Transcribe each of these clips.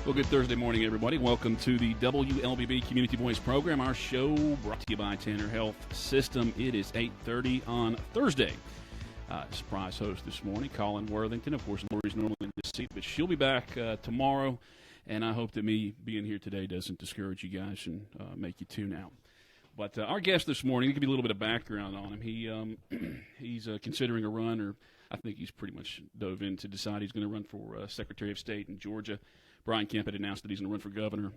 Well, good Thursday morning, everybody. Welcome to the WLBB Community Voice program. Our show brought to you by Tanner Health System. It is 8:30 on Thursday. Surprise host this morning, Colin Worthington. Of course, Lori's normally in this seat, but she'll be back tomorrow. And I hope that me being here today doesn't discourage you guys and make you tune out. But our guest this morning, to give you a little bit of background on him, he's considering a run, or I think he's pretty much dove in to decide he's going to run for Secretary of State in Georgia. Brian Kemp had announced that he's going to run for governor,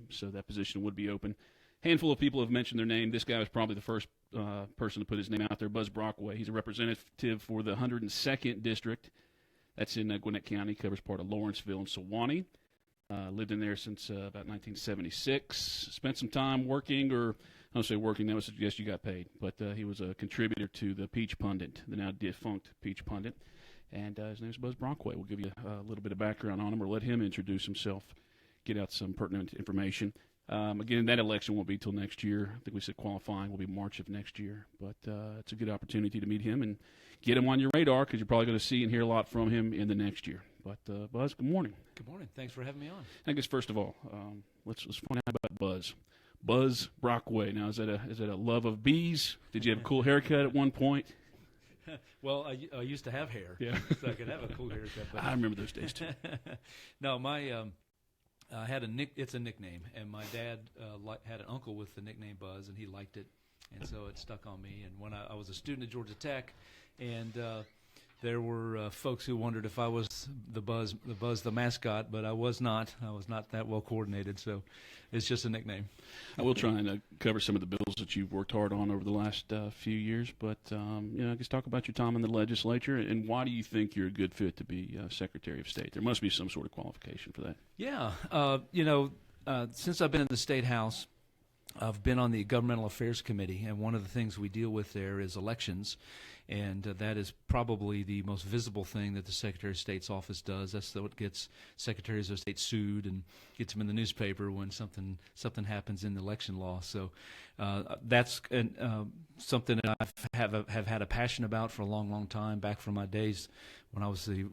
so that position would be open. Handful of people have mentioned their name. This guy was probably the first person to put his name out there, Buzz Brockway. He's a representative for the 102nd District. That's in Gwinnett County, covers part of Lawrenceville and Sewanee. Lived in there since about 1976. Spent some time working, or I don't say working, that was I guess you got paid. But he was a contributor to the Peach Pundit, the now defunct Peach Pundit. And his name is Buzz Brockway. We'll give you a little bit of background on him, or let him introduce himself, get out some pertinent information. Again, that election won't be till next year. I think we said qualifying will be March of next year. But it's a good opportunity to meet him and get him on your radar, because you're probably going to see and hear a lot from him in the next year. But Buzz, good morning. Good morning. Thanks for having me on. I guess first of all, let's find out about Buzz. Buzz Brockway. Now, is that a love of bees? Did you have a cool haircut at one point? Well, I used to have hair, yeah, so I could have a cool haircut. But I remember those days too. No, I had it's a nickname, and my dad had an uncle with the nickname Buzz, and he liked it, and so it stuck on me. And when I was a student at Georgia Tech, and there were folks who wondered if I was the Buzz the mascot, but I was not. I was not that well coordinated, so it's just a nickname. I will try and cover some of the bills that you've worked hard on over the last few years, but I guess talk about your time in the legislature, and why do you think you're a good fit to be Secretary of State? There must be some sort of qualification for that. Yeah, since I've been in the State House, I've been on the Governmental Affairs Committee, and one of the things we deal with there is elections, and that is probably the most visible thing that the Secretary of State's office does. That's what gets Secretaries of State sued and gets them in the newspaper when something happens in the election law. So that's something that I have had a passion about for a long, long time, back from my days when I was the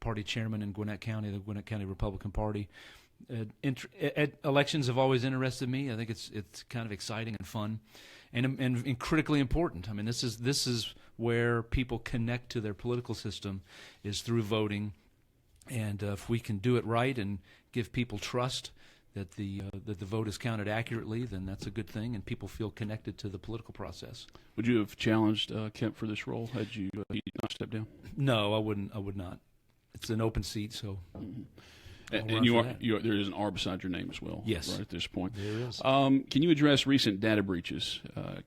party chairman in Gwinnett County, the Gwinnett County Republican Party. Elections have always interested me. I think it's kind of exciting and fun, and critically important. I mean, this is where people connect to their political system, is through voting, and if we can do it right and give people trust that the vote is counted accurately, then that's a good thing, and people feel connected to the political process. Would you have challenged Kemp for this role had you not stepped down? No, I wouldn't. I would not. It's an open seat, so. Mm-hmm. And there is an R beside your name as well. Yes. Right at this point. There is. Can you address recent data breaches?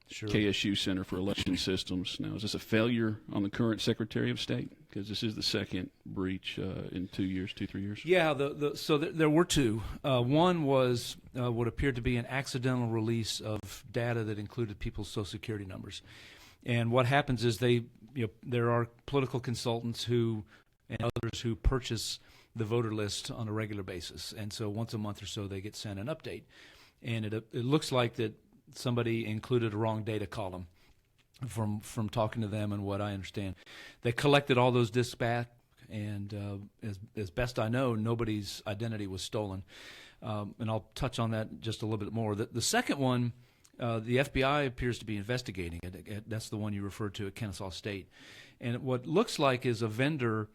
Sure. KSU Center for Election Systems. Now, is this a failure on the current Secretary of State? Because this is the second breach in 3 years. Yeah, so there were two. One was what appeared to be an accidental release of data that included people's Social Security numbers. And what happens is there are political consultants and others who purchase the voter list on a regular basis, and so once a month or so they get sent an update, and it looks like that somebody included a wrong data column from talking to them, and what I understand, they collected all those disks back, and as best I know, nobody's identity was stolen, and I'll touch on that just a little bit more. The second one, the FBI appears to be investigating it. That's the one you referred to at Kennesaw State, and what looks like is a vendor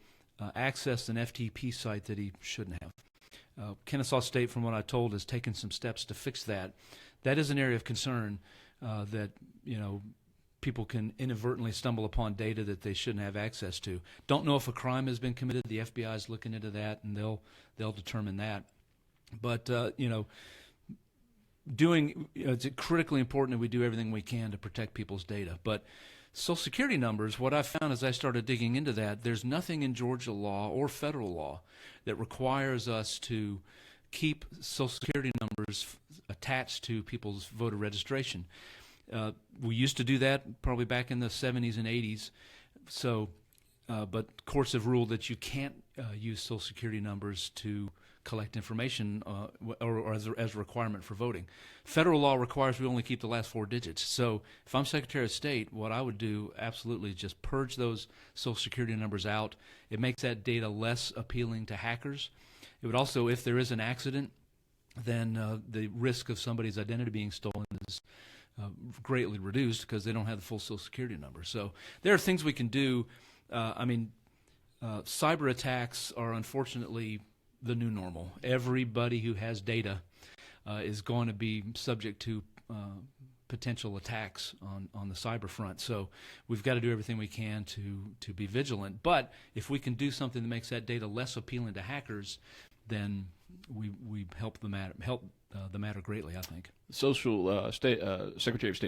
accessed an FTP site that he shouldn't have. Kennesaw State, from what I told, has taken some steps to fix that. That is an area of concern that people can inadvertently stumble upon data that they shouldn't have access to. Don't know if a crime has been committed. The FBI is looking into that, and they'll determine that. But it's critically important that we do everything we can to protect people's data. But Social Security numbers, what I found as I started digging into that, there's nothing in Georgia law or federal law that requires us to keep Social Security numbers attached to people's voter registration. We used to do that probably back in the 70s and 80s, but courts have ruled that you can't use Social Security numbers to collect information or as a requirement for voting. Federal law requires we only keep the last 4 digits. So if I'm Secretary of State, what I would do absolutely is just purge those Social Security numbers out. It makes that data less appealing to hackers. It would also, if there is an accident, then the risk of somebody's identity being stolen is greatly reduced because they don't have the full Social Security number. So there are things we can do. Cyber attacks are unfortunately the new normal. Everybody who has data is going to be subject to potential attacks on the cyber front. So we've got to do everything we can to be vigilant. But if we can do something that makes that data less appealing to hackers, then we help the matter greatly, I think. Secretary of State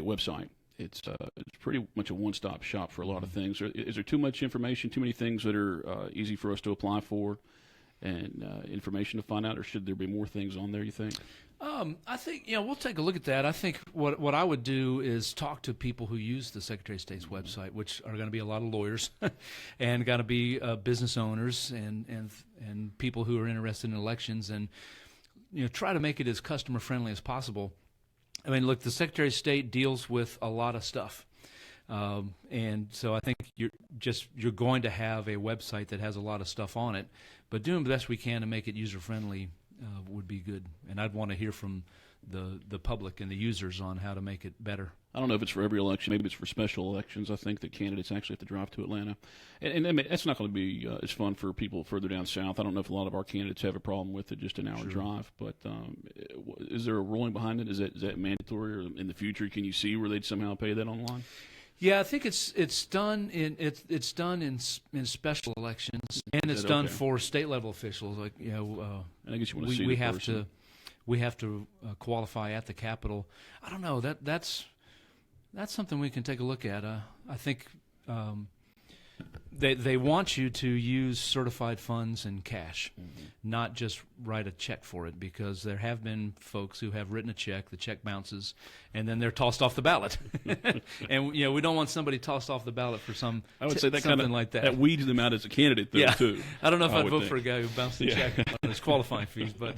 website. It's pretty much a one-stop shop for a lot of things. Is there too much information, too many things that are easy for us to apply for, and information to find out, or should there be more things on there, you think? I think we'll take a look at that. I think what I would do is talk to people who use the Secretary of State's website, which are going to be a lot of lawyers, and got to be business owners and people who are interested in elections, and try to make it as customer friendly as possible. I mean, look, the Secretary of State deals with a lot of stuff, and so I think you're going to have a website that has a lot of stuff on it, but doing the best we can to make it user friendly would be good. And I'd want to hear from the public and the users on how to make it better. I don't know if it's for every election. Maybe it's for special elections. I think that candidates actually have to drive to Atlanta. And that's not going to be as fun for people further down south. I don't know if a lot of our candidates have a problem with it, just an hour drive. But is there a ruling behind it? Is that mandatory? Or in the future, can you see where they'd somehow pay that online? Yeah, I think it's done in special elections, and it's done for state level officials. Like I guess you want to see the person. We have to qualify at the Capitol. I don't know. That's something we can take a look at. I think they want you to use certified funds and cash, not just write a check for it, because there have been folks who have written a check, the check bounces, and then they're tossed off the ballot. And we don't want somebody tossed off the ballot for something like that. That weeds them out as a candidate, though, too. I don't know if I'd vote for a guy who bounced the check on his qualifying fees, but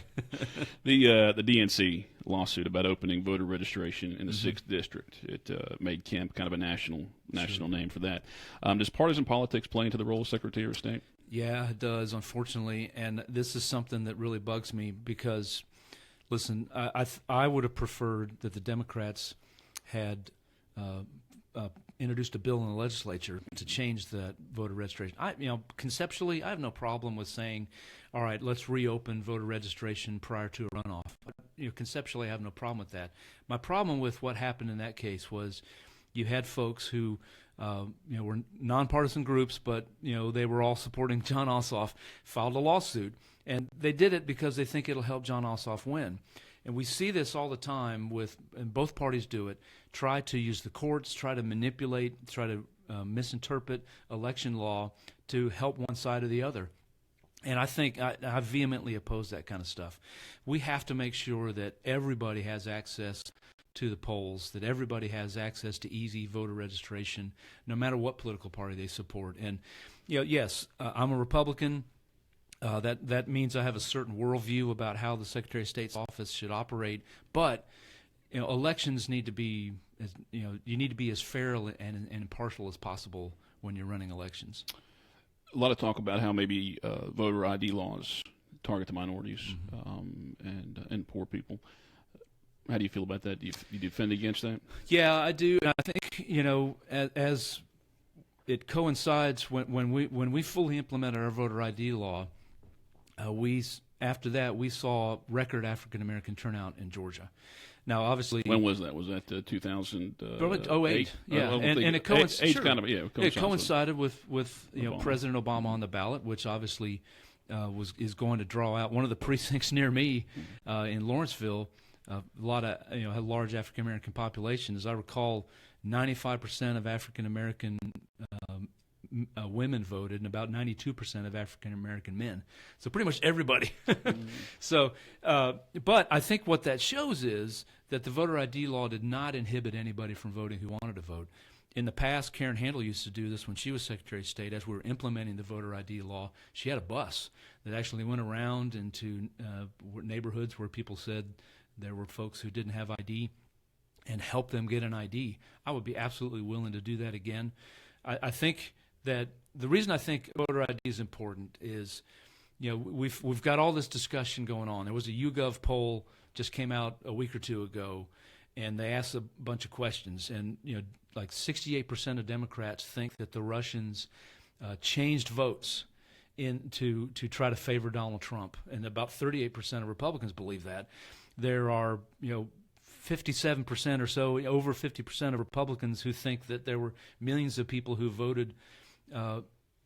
the DNC lawsuit about opening voter registration in the 6th district, it made Kemp kind of a national name for that. Does partisan politics play into the role of Secretary of State? Yeah, it does, unfortunately, and this is something that really bugs me because, listen, I would have preferred that the Democrats had introduced a bill in the legislature to change that voter registration. Conceptually, I have no problem with saying, all right, let's reopen voter registration prior to a runoff. Conceptually, I have no problem with that. My problem with what happened in that case was you had folks who were nonpartisan groups, but they were all supporting John Ossoff, filed a lawsuit, and they did it because they think it'll help John Ossoff win. And we see this all the time and both parties do it, try to use the courts, try to manipulate, try to misinterpret election law to help one side or the other. And I think I vehemently oppose that kind of stuff. We have to make sure that everybody has access to the polls, that everybody has access to easy voter registration, no matter what political party they support. And yes, I'm a Republican. That means I have a certain worldview about how the Secretary of State's office should operate. But elections need to be, you need to be as fair and impartial as possible when you're running elections. A lot of talk about how maybe voter ID laws target the minorities and poor people. How do you feel about that? Do you defend against that? Yeah, I do. I think as it coincides when we fully implemented our voter ID law, after that we saw record African American turnout in Georgia. Now, obviously, when was that? Was that 2008? Yeah, and it coincided with President Obama on the ballot, which obviously is going to draw out one of the precincts near me in Lawrenceville. A lot of had large African American population. As I recall, 95% of African American women voted, and about 92% of African American men. So pretty much everybody. So, but I think what that shows is that the voter ID law did not inhibit anybody from voting who wanted to vote. In the past, Karen Handel used to do this when she was Secretary of State. As we were implementing the voter ID law, she had a bus that actually went around into neighborhoods where people said there were folks who didn't have ID and helped them get an ID. I would be absolutely willing to do that again. I think that the reason I think voter ID is important is, we've got all this discussion going on. There was a YouGov poll just came out a week or two ago, and they asked a bunch of questions, and like 68% of Democrats think that the Russians changed votes to try to favor Donald Trump, and about 38% of Republicans believe that. There are 57% or so, over 50% of Republicans who think that there were millions of people who voted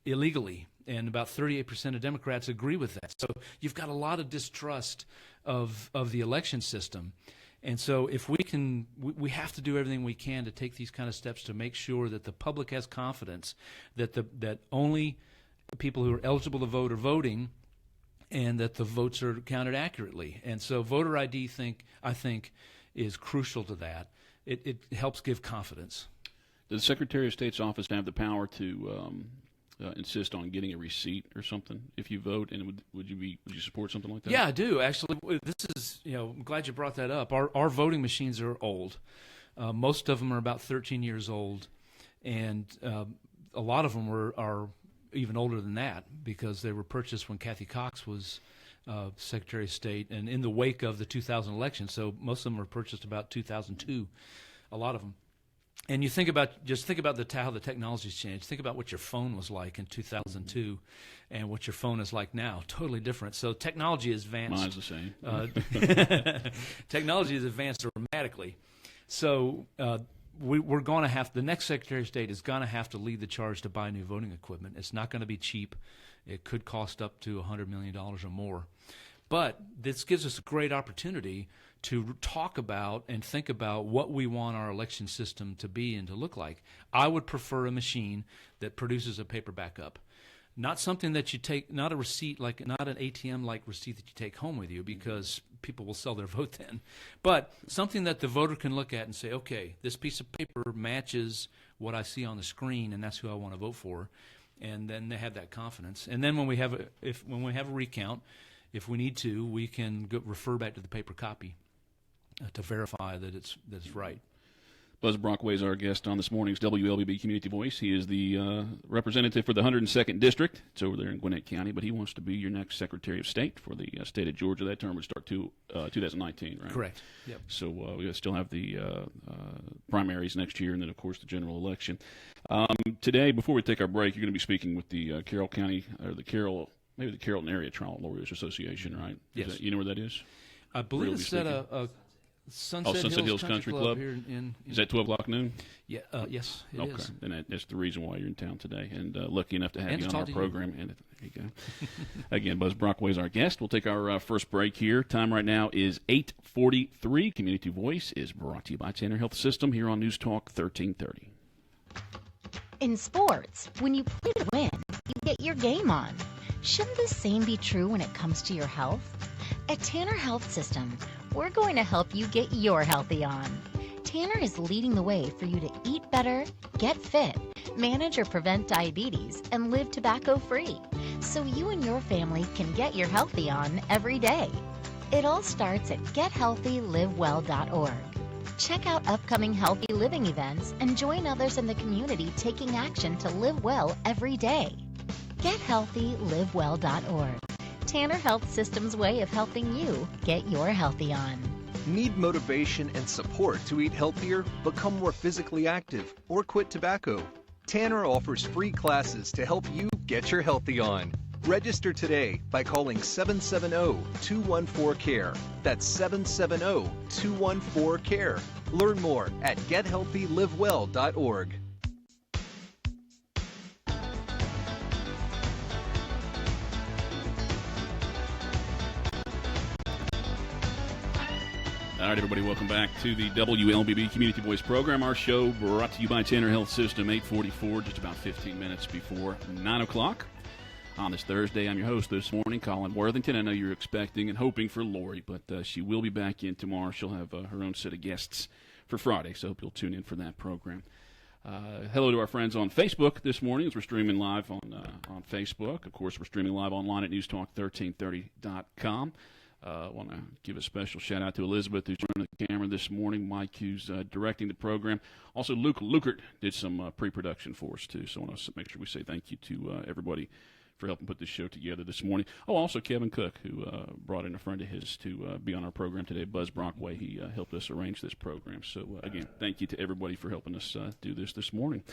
illegally, and about 38% of Democrats agree with that. So you've got a lot of distrust of the election system. And so if we have to do everything we can to take these kind of steps to make sure that the public has confidence that only people who are eligible to vote are voting, and that the votes are counted accurately. And so voter ID, I think, is crucial to that. It helps give confidence. Does the Secretary of State's office have the power to insist on getting a receipt or something if you vote? And would you support something like that? Yeah, I do actually. This is I'm glad you brought that up. Our voting machines are old. Most of them are about 13 years old, and a lot of them are even older than that because they were purchased when Kathy Cox was Secretary of State, and in the wake of the 2000 election. So most of them were purchased about 2002, a lot of them. And you think about how the technology's changed. Think about what your phone was like in 2002 and what your phone is like now. Totally different. So technology has advanced. Mine's the same. Technology has advanced dramatically. So we're going to have, the next Secretary of State is going to have to lead the charge to buy new voting equipment. It's not going to be cheap. It could cost up to $100 million or more. But this gives us a great opportunity to talk about and think about what we want our election system to be and to look like. I would prefer a machine that produces a paper backup. Not something that you take, not a receipt, not an ATM-like receipt that you take home with you, because people will sell their vote then. But something that the voter can look at and say, okay, this piece of paper matches what I see on the screen, and that's who I want to vote for. And then they have that confidence. And then when we have a recount, if we need to, we can refer back to the paper copy to verify that it's right. Buzz Brockway is our guest on this morning's WLBB Community Voice. He is the representative for the 102nd District. It's over there in Gwinnett County, but he wants to be your next Secretary of State for the state of Georgia. That term would start 2019, right? Correct. Yep. So we still have the primaries next year, and then, of course, the general election. Today, before we take our break, you're going to be speaking with the Carroll County, or the Carrollton Area Trial Lawyers Association, right? Yes. You know where that is? I believe it's at a Sunset Hills Country Club. Here in is that 12 o'clock noon? Yeah, yes, it is. Okay, then that's the reason why you're in town today, and lucky enough to have you on our program. And there you go. Again, Buzz Brockway is our guest. We'll take our first break here. Time right now is 8:43. Community Voice is brought to you by Tanner Health System here on News Talk 1330. In sports, when you play to win, you get your game on. Shouldn't the same be true when it comes to your health? At Tanner Health System, we're going to help you get your healthy on. Tanner is leading the way for you to eat better, get fit, manage or prevent diabetes, and live tobacco-free, so you and your family can get your healthy on every day. It all starts at gethealthylivewell.org. Check out upcoming healthy living events and join others in the community taking action to live well every day. GetHealthyLiveWell.org. Tanner Health System's way of helping you get your healthy on. Need motivation and support to eat healthier, become more physically active, or quit tobacco? Tanner offers free classes to help you get your healthy on. Register today by calling 770-214-CARE. That's 770-214-CARE. Learn more at GetHealthyLiveWell.org. All right, everybody, welcome back to the WLBB Community Voice program. Our show brought to you by Tanner Health System, 8:44, just about 15 minutes before 9 o'clock. On this Thursday, I'm your host this morning, Colin Worthington. I know you're expecting and hoping for Lori, but she will be back in tomorrow. She'll have her own set of guests for Friday, so hope you'll tune in for that program. Hello to our friends on Facebook this morning as we're streaming live on Facebook. Of course, we're streaming live online at newstalk1330.com. I want to give a special shout-out to Elizabeth, who's running the camera this morning, Mike, who's directing the program. Also, Luke Lukert did some pre-production for us, too, so I want to make sure we say thank you to everybody for helping put this show together this morning. Oh, also Kevin Cook, who brought in a friend of his to be on our program today, Buzz Brockway. He helped us arrange this program. So, again, thank you to everybody for helping us do this morning.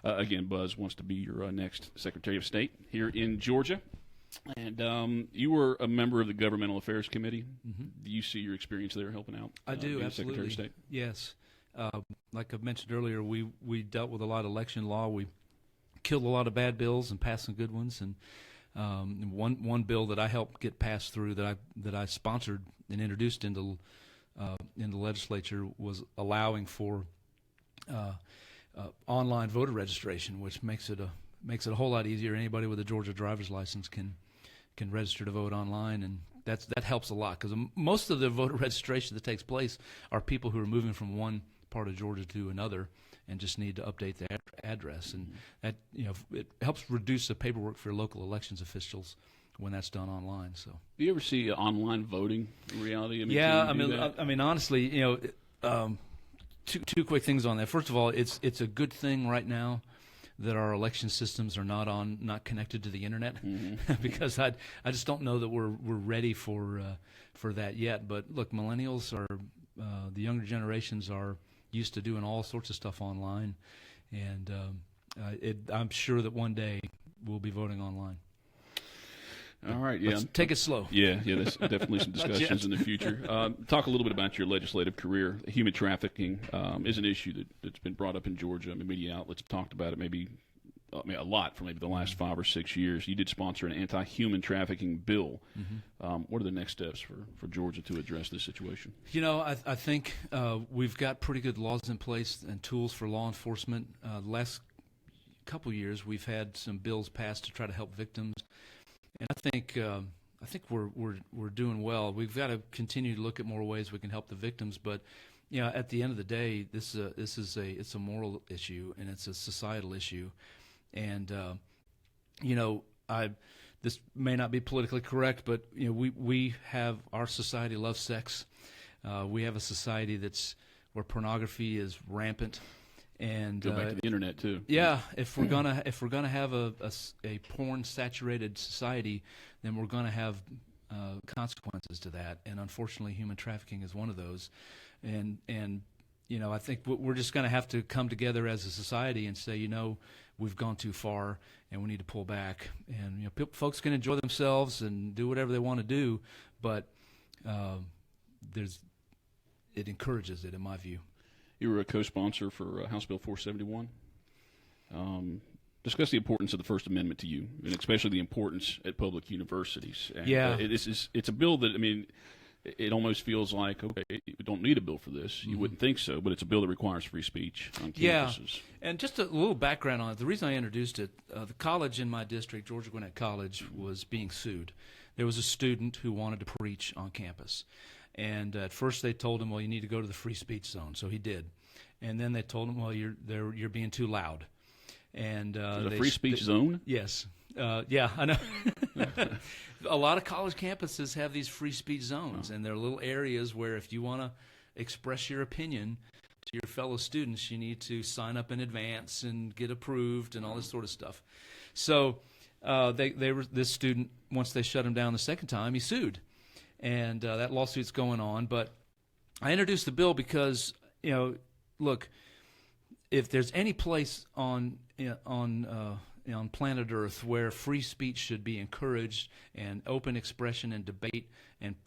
Again, Buzz wants to be your next Secretary of State here in Georgia. And you were a member of the Governmental Affairs Committee. Mm-hmm. Do you see your experience there helping out? I do, Secretary absolutely. of State? Yes. Like I mentioned earlier, we dealt with a lot of election law. We killed a lot of bad bills and passed some good ones. And one bill that I helped get passed through that I sponsored and introduced into the legislature was allowing for online voter registration, which makes it a whole lot easier. Anybody with a Georgia driver's license can register to vote online, and that helps a lot because most of the voter registration that takes place are people who are moving from one part of Georgia to another and just need to update their address, and that it helps reduce the paperwork for local elections officials when that's done online. So, do you ever see online voting in reality? I mean, honestly, two quick things on that. First of all, it's a good thing right now that our election systems are not connected to the internet, because I just don't know that we're ready for that yet. But look, millennials are the younger generations are used to doing all sorts of stuff online, and I'm sure that one day we'll be voting online. All right, yeah. Let's take it slow. Yeah, there's definitely some discussions in the future. Talk a little bit about your legislative career. Human trafficking is an issue that's been brought up in Georgia. I mean, media outlets have talked about it a lot for maybe the last 5 or 6 years. You did sponsor an anti-human trafficking bill. Mm-hmm. What are the next steps for Georgia to address this situation? I think we've got pretty good laws in place and tools for law enforcement. The last couple years, we've had some bills passed to try to help victims. And I think we're doing well. We've got to continue to look at more ways we can help the victims. But at the end of the day, it's a moral issue and it's a societal issue. And this may not be politically correct, but we have our society loves sex. We have a society where pornography is rampant. And go back to the internet too. Yeah, if we're gonna have a porn saturated society, then we're gonna have consequences to that. And unfortunately, human trafficking is one of those. And I think we're just gonna have to come together as a society and say, we've gone too far and we need to pull back. And folks can enjoy themselves and do whatever they want to do, but it encourages it, in my view. You were a co-sponsor for House Bill 471. Discuss the importance of the First Amendment to you, and especially the importance at public universities. And, it's a bill that, it almost feels like, okay, we don't need a bill for this. You wouldn't think so, but it's a bill that requires free speech on campuses. Yeah, and just a little background on it. The reason I introduced it, the college in my district, Georgia Gwinnett College, was being sued. There was a student who wanted to preach on campus. And at first they told him, well, you need to go to the free speech zone. So he did. And then they told him, well, you're being too loud. And the free speech zone? Yes. Yeah, I know. A lot of college campuses have these free speech zones, and they're little areas where if you want to express your opinion to your fellow students, you need to sign up in advance and get approved and all this sort of stuff. So this student, once they shut him down the second time, he sued. And that lawsuit's going on. But I introduced the bill because, look, if there's any place on planet Earth where free speech should be encouraged and open expression and debate and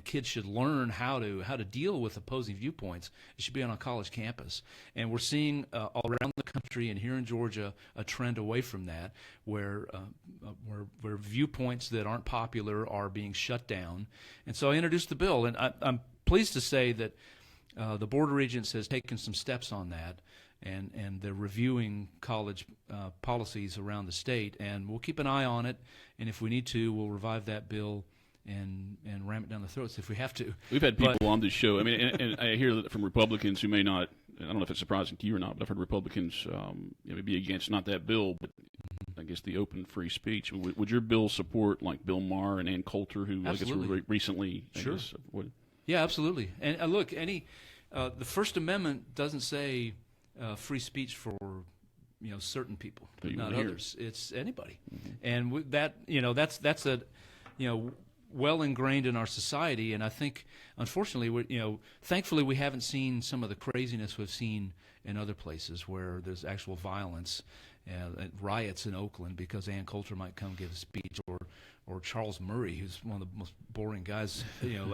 kids should learn how to deal with opposing viewpoints, it should be on a college campus. And we're seeing all around the country and here in Georgia a trend away from that, where viewpoints that aren't popular are being shut down. And so I introduced the bill, and I'm pleased to say that the Board of Regents has taken some steps on that. And they're reviewing college policies around the state, and we'll keep an eye on it. And if we need to, we'll revive that bill and ram it down the throats if we have to. We've had people on this show. And I hear that from Republicans who may not I don't know if it's surprising to you or not, but I've heard Republicans be against not that bill, but I guess the open free speech. Would your bill support like Bill Maher and Ann Coulter, who Absolutely. I guess were recently? Sure. Yeah, absolutely. And look, the First Amendment doesn't say free speech for certain people, not others. It's anybody, and that's well ingrained in our society. And I think, unfortunately, thankfully, we haven't seen some of the craziness we've seen in other places where there's actual violence, riots in Oakland because Ann Coulter might come give a speech, or Charles Murray, who's one of the most boring guys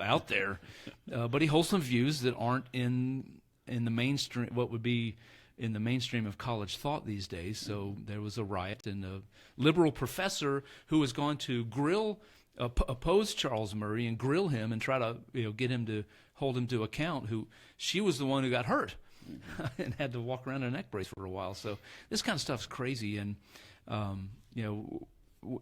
out there, but he holds some views that aren't in the mainstream. What would be in the mainstream of college thought these days. So there was a riot, and a liberal professor who was going to oppose Charles Murray and grill him and try to get him to hold him to account. She was the one who got hurt and had to walk around in a neck brace for a while. So this kind of stuff's crazy, and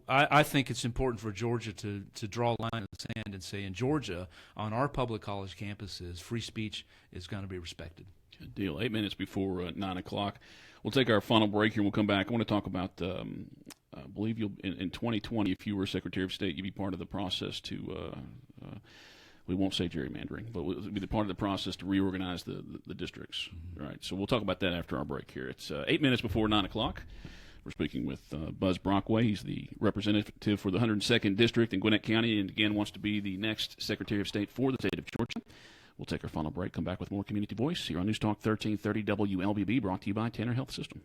I think it's important for Georgia to draw a line in the sand and say, in Georgia, on our public college campuses, free speech is going to be respected. Good deal. 8 minutes before 9 o'clock. We'll take our final break here and we'll come back. I want to talk about, I believe you'll in 2020, if you were Secretary of State, you'd be part of the process to, we won't say gerrymandering, but we'll be the part of the process to reorganize the districts. Mm-hmm. All right, so we'll talk about that after our break here. It's 8 minutes before 9 o'clock. We're speaking with Buzz Brockway. He's the representative for the 102nd District in Gwinnett County, and again wants to be the next Secretary of State for the state of Georgia. We'll take our final break, come back with more Community Voice here on News Talk 1330 WLBB, brought to you by Tanner Health System.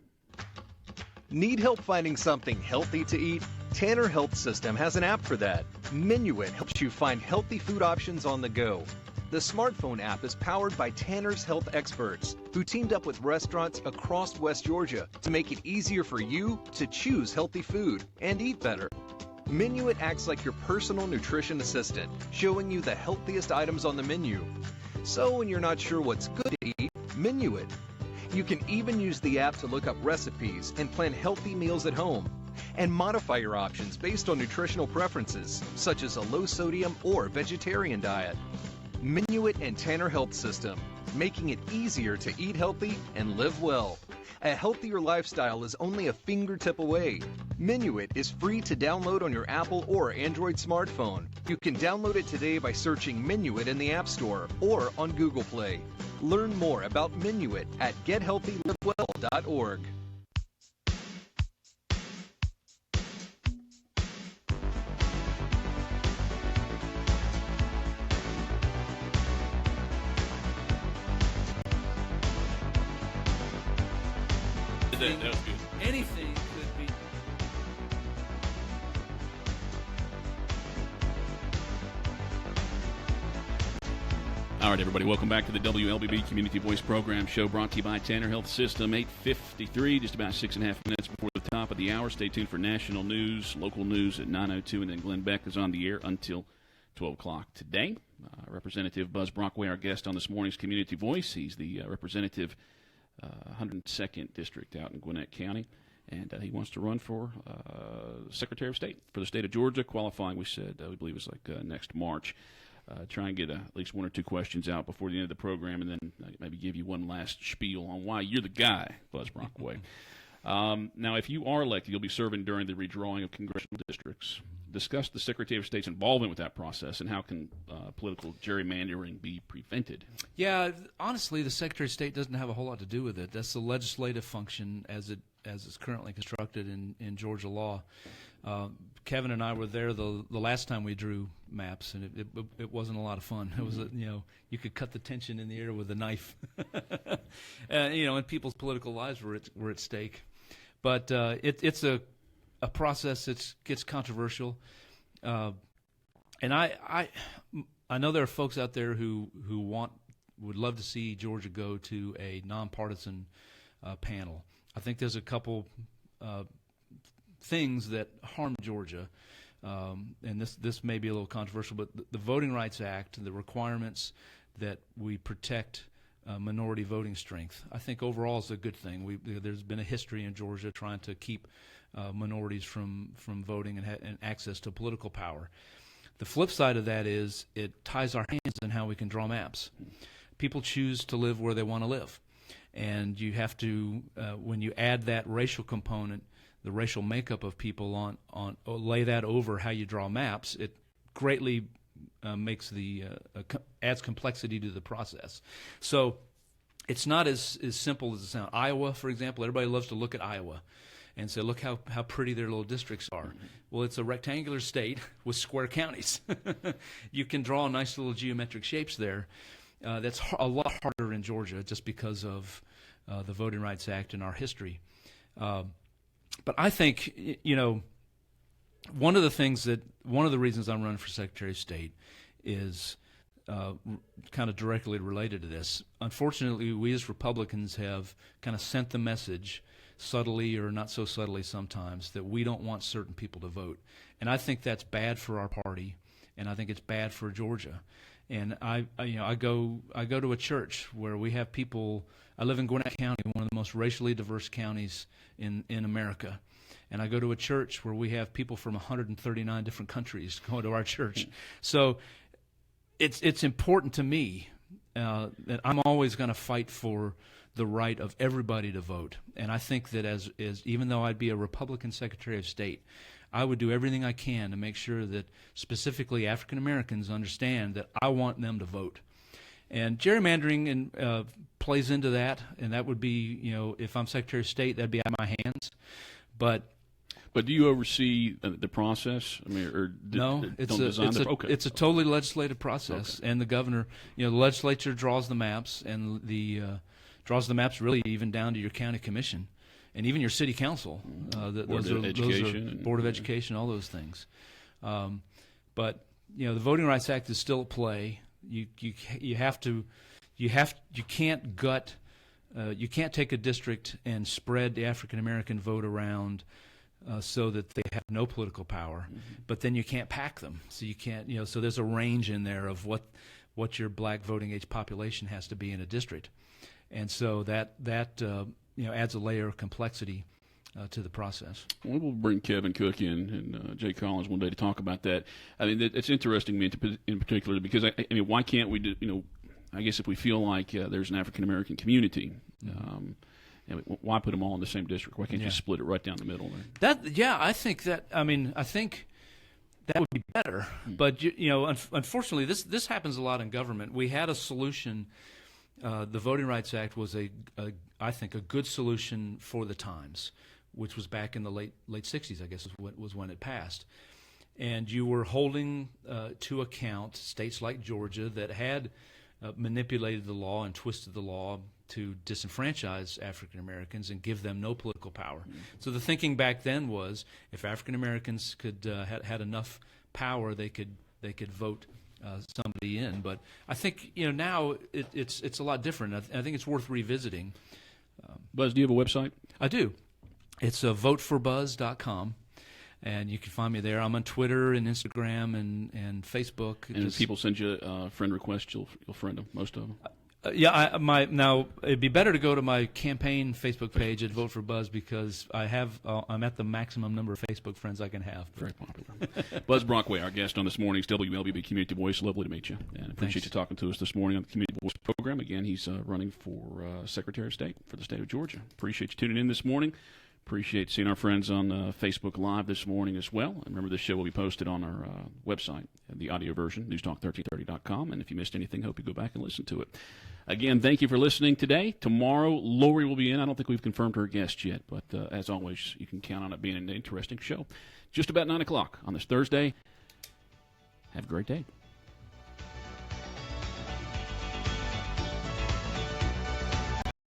Need help finding something healthy to eat? Tanner Health System has an app for that. Minuit helps you find healthy food options on the go. The smartphone app is powered by Tanner's health experts, who teamed up with restaurants across West Georgia to make it easier for you to choose healthy food and eat better. Minuit acts like your personal nutrition assistant, showing you the healthiest items on the menu. So when you're not sure what's good to eat, Minuit. You can even use the app to look up recipes and plan healthy meals at home, and modify your options based on nutritional preferences, such as a low-sodium or vegetarian diet. Minuit and Tanner Health System, making it easier to eat healthy and live well. A healthier lifestyle is only a fingertip away. Minuit is free to download on your Apple or Android smartphone. You can download it today by searching Minuit in the App Store or on Google Play. Learn more about Minuit at gethealthylivewell.org. That was good. Anything could be. All right, everybody, welcome back to the WLBB Community Voice Program show, brought to you by Tanner Health System. 8:53, just about 6.5 minutes before the top of the hour. Stay tuned for national news, local news at 9:02, and then Glenn Beck is on the air until 12 o'clock today. Representative Buzz Brockway, our guest on this morning's Community Voice. He's the representative 102nd District out in Gwinnett County, and he wants to run for Secretary of State for the state of Georgia, qualifying, we said, we believe it's like next March. Try and get at least one or two questions out before the end of the program, and then maybe give you one last spiel on why you're the guy, Buzz Brockway. Now, if you are elected, you'll be serving during the redrawing of congressional districts. Discuss the Secretary of State's involvement with that process and how can political gerrymandering be prevented. Yeah, honestly, the Secretary of State doesn't have a whole lot to do with it. That's the legislative function as it's currently constructed in Georgia law. Kevin and I were there the last time we drew maps, and it wasn't a lot of fun. It was you could cut the tension in the air with a knife, and people's political lives were at stake. But it's a process that gets controversial, and I know there are folks out there who would love to see Georgia go to a nonpartisan panel. I think there's a couple things that harm Georgia, and this may be a little controversial, but the Voting Rights Act, the requirements that we protect minority voting strength, I think overall is a good thing. There's been a history in Georgia trying to keep minorities from voting and access to political power. The flip side of that is it ties our hands in how we can draw maps. People choose to live where they want to live. And you have to, when you add that racial component, the racial makeup of people lay that over how you draw maps, it greatly makes adds complexity to the process. So it's not as simple as it sounds. Iowa, for example, everybody loves to look at Iowa and say, look how pretty their little districts are. Mm-hmm. Well, it's a rectangular state with square counties. You can draw nice little geometric shapes there. That's a lot harder in Georgia just because of the Voting Rights Act and our history. But I think, one of the reasons I'm running for Secretary of State is kind of directly related to this. Unfortunately, we as Republicans have kind of sent the message, subtly or not so subtly sometimes, that we don't want certain people to vote. And I think that's bad for our party, and I think it's bad for Georgia. And I go to a church where we have people. I live in Gwinnett County, one of the most racially diverse counties in America. And I go to a church where we have people from 139 different countries going to our church. So it's important to me that I'm always going to fight for the right of everybody to vote. And I think that as even though I'd be a Republican Secretary of State, I would do everything I can to make sure that specifically African Americans understand that I want them to vote. And gerrymandering plays into that, and that would be, if I'm Secretary of State, that'd be out of my hands. But do you oversee the process? I mean, no, it's a totally legislative process, and the governor, the legislature draws the maps, and draws the maps really even down to your county commission, and even your city council. Board of Education, all those things. But the Voting Rights Act is still at play. You can't take a district and spread the African American vote around so that they have no political power, but then you can't pack them. So you can't, so there's a range in there of what your black voting age population has to be in a district, and so that adds a layer of complexity to the process. Well, we'll bring Kevin Cook in and Jay Collins one day to talk about that. I mean, it's interesting to me in particular because I mean, why can't we do? I guess if we feel like there's an African American community, why put them all in the same district? Why can't you split it right down the middle there? I think that would be better. But unfortunately, this happens a lot in government. We had a solution. The Voting Rights Act was I think a good solution for the times, which was back in the late 60s, I guess was when it passed. And you were holding to account states like Georgia that had manipulated the law and twisted the law to disenfranchise African Americans and give them no political power. So the thinking back then was if African Americans could had enough power, they could vote somebody in. But I think now it's a lot different. I think it's worth revisiting. Buzz, do you have a website? I do. It's voteforbuzz.com. And you can find me there. I'm on Twitter and Instagram and Facebook. And if people send you a friend request, you'll friend them, most of them. Now it'd be better to go to my campaign Facebook page at Vote for Buzz because I'm at the maximum number of Facebook friends I can have. Very popular. Buzz Brockway, our guest on this morning's WLBB Community Voice. Lovely to meet you, and appreciate you talking to us this morning on the Community Voice program. Again, he's running for Secretary of State for the state of Georgia. Appreciate you tuning in this morning. Appreciate seeing our friends on Facebook Live this morning as well. And remember, this show will be posted on our website, the audio version, newstalk1330.com. And if you missed anything, hope you go back and listen to it. Again, thank you for listening today. Tomorrow, Lori will be in. I don't think we've confirmed her guest yet, but as always, you can count on it being an interesting show. Just about 9 o'clock on this Thursday. Have a great day.